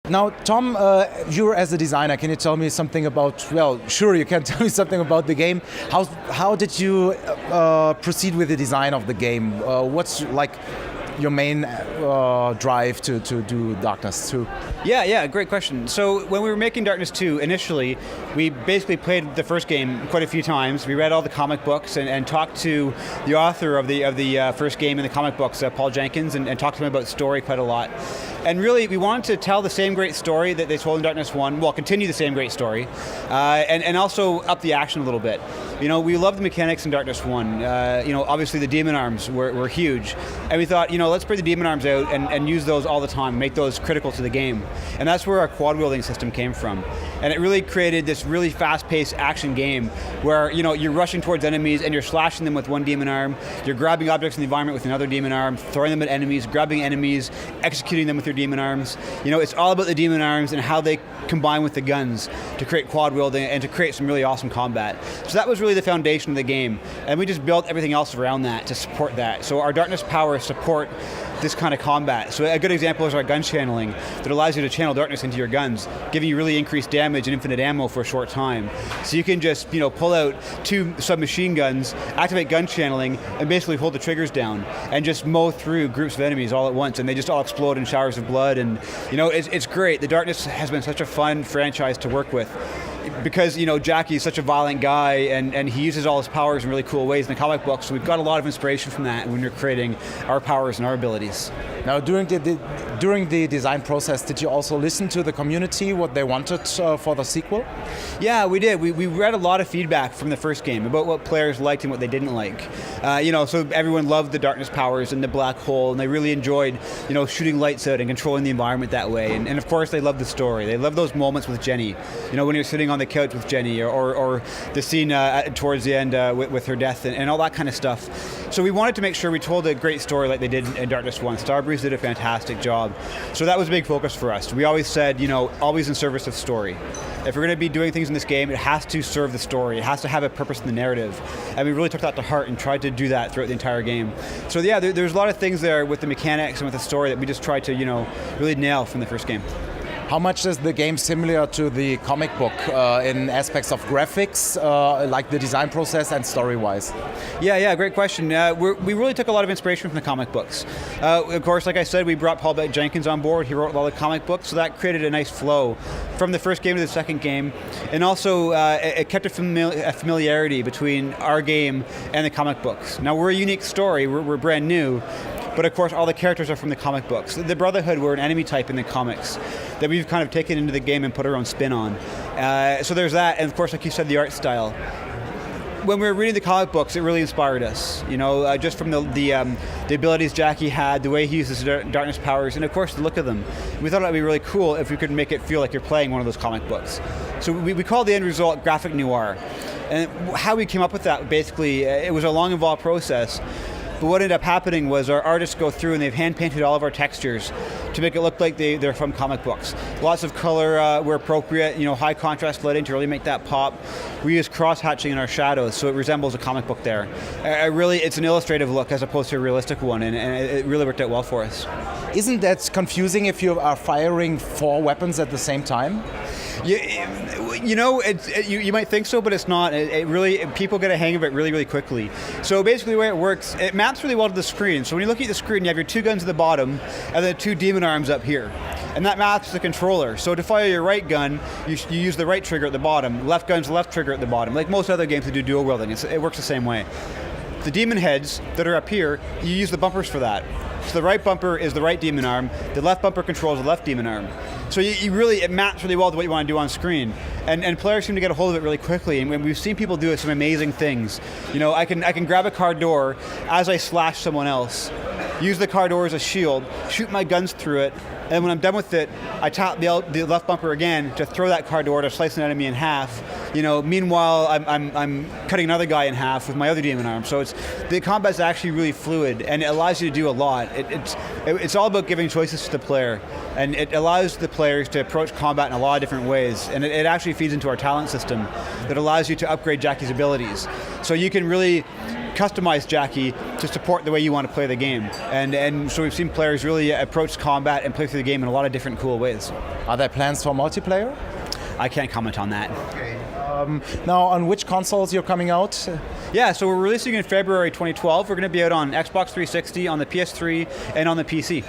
Now, Tom, you're as a designer, can you tell me something about, well, sure, you can tell me something about the game. How did you proceed with the design of the game? What's like your main drive to do Darkness 2? Yeah, great question. So when we were making Darkness 2, initially, we basically played the first game quite a few times. We read all the comic books and talked to the author of the first game in the comic books, Paul Jenkins, and talked to him about story quite a lot. And really, we wanted to tell the same great story that they told in Darkness 1, well, continue the same great story, and also up the action a little bit. You know, we loved the mechanics in Darkness 1. You know, obviously the demon arms were huge. And we thought, you know, let's bring the demon arms out and use those all the time, make those critical to the game. And that's where our quad wielding system came from. And it really created this really fast-paced action game where, you know, you're rushing towards enemies and you're slashing them with one demon arm, you're grabbing objects in the environment with another demon arm, throwing them at enemies, grabbing enemies, executing them with your demon arms. You know, it's all about the demon arms and how they combine with the guns to create quad wielding and to create some really awesome combat. So that was really the foundation of the game. And we just built everything else around that to support that. So our Darkness powers support this kind of combat. So a good example is our gun channeling that allows you to channel darkness into your guns, giving you really increased damage and infinite ammo for a short time. So you can just, you know, pull out 2 submachine guns, activate gun channeling, and basically hold the triggers down and just mow through groups of enemies all at once, and they just all explode in showers of blood. And you know, it's great. The Darkness has been such a fun franchise to work with, because, you know, Jackie's such a violent guy and he uses all his powers in really cool ways in the comic books, so we've got a lot of inspiration from that when we're creating our powers and our abilities. Now, during the design process, did you also listen to the community, what they wanted for the sequel? Yeah, we did. We read a lot of feedback from the first game about what players liked and what they didn't like. You know, so everyone loved the darkness powers and the black hole, and they really enjoyed, you know, shooting lights out and controlling the environment that way. And of course, they loved the story. They loved those moments with Jenny. You know, when you're sitting on the couch with Jenny, or the scene towards the end with her death and all that kind of stuff. So we wanted to make sure we told a great story like they did in Darkness 1. Starbreeze did a fantastic job. So that was a big focus for us. We always said, you know, always in service of story. If we're going to be doing things in this game, it has to serve the story. It has to have a purpose in the narrative. And we really took that to heart and tried to do that throughout the entire game. So yeah, there's a lot of things there with the mechanics and with the story that we just tried to, you know, really nail from the first game. How much is the game similar to the comic book in aspects of graphics, like the design process and story-wise? Yeah, great question. We really took a lot of inspiration from the comic books. Of course, like I said, we brought Paul Jenkins on board. He wrote all the comic books, so that created a nice flow from the first game to the second game. And also, it kept a familiarity between our game and the comic books. Now, we're a unique story. We're brand new. But of course, all the characters are from the comic books. The Brotherhood were an enemy type in the comics that we've kind of taken into the game and put our own spin on. So there's that, and of course, like you said, the art style. When we were reading the comic books, it really inspired us. You know, just from the abilities Jackie had, the way he uses darkness powers, and of course the look of them. We thought it would be really cool if we could make it feel like you're playing one of those comic books. So we called the end result graphic noir. And how we came up with that, basically, it was a long, involved process. But what ended up happening was our artists go through and they've hand-painted all of our textures to make it look like they're from comic books. Lots of color where appropriate, you know, high contrast lighting to really make that pop. We use cross-hatching in our shadows, so it resembles a comic book there. It's an illustrative look as opposed to a realistic one, and it really worked out well for us. Isn't that confusing if you are firing 4 weapons at the same time? You know, you might think so, but it's not. It really, people get a hang of it really, really quickly. So basically the way it works, it maps really well to the screen. So when you look at the screen, you have your 2 guns at the bottom, and then 2 demon arms up here. And that maps the controller. So to fire your right gun, you use the right trigger at the bottom. Left gun's the left trigger at the bottom. Like most other games that do dual wielding, it works the same way. The demon heads that are up here, you use the bumpers for that. So the right bumper is the right demon arm, the left bumper controls the left demon arm. So it maps really well to what you want to do on screen. And players seem to get a hold of it really quickly, and we've seen people do some amazing things. You know, I can grab a car door as I slash someone else, use the car door as a shield, shoot my guns through it, and when I'm done with it, I tap the left bumper again to throw that car door to slice an enemy in half. You know, meanwhile I'm cutting another guy in half with my other demon arm. So the combat's actually really fluid, and it allows you to do a lot. It's all about giving choices to the player, and it allows the players to approach combat in a lot of different ways. And it actually feeds into our talent system that allows you to upgrade Jackie's abilities. So you can really customize Jackie to support the way you want to play the game. And so we've seen players really approach combat and play through the game in a lot of different cool ways. Are there plans for multiplayer? I can't comment on that. Okay. Now, on which consoles you're coming out? Yeah, so we're releasing in February 2012. We're going to be out on Xbox 360, on the PS3, and on the PC.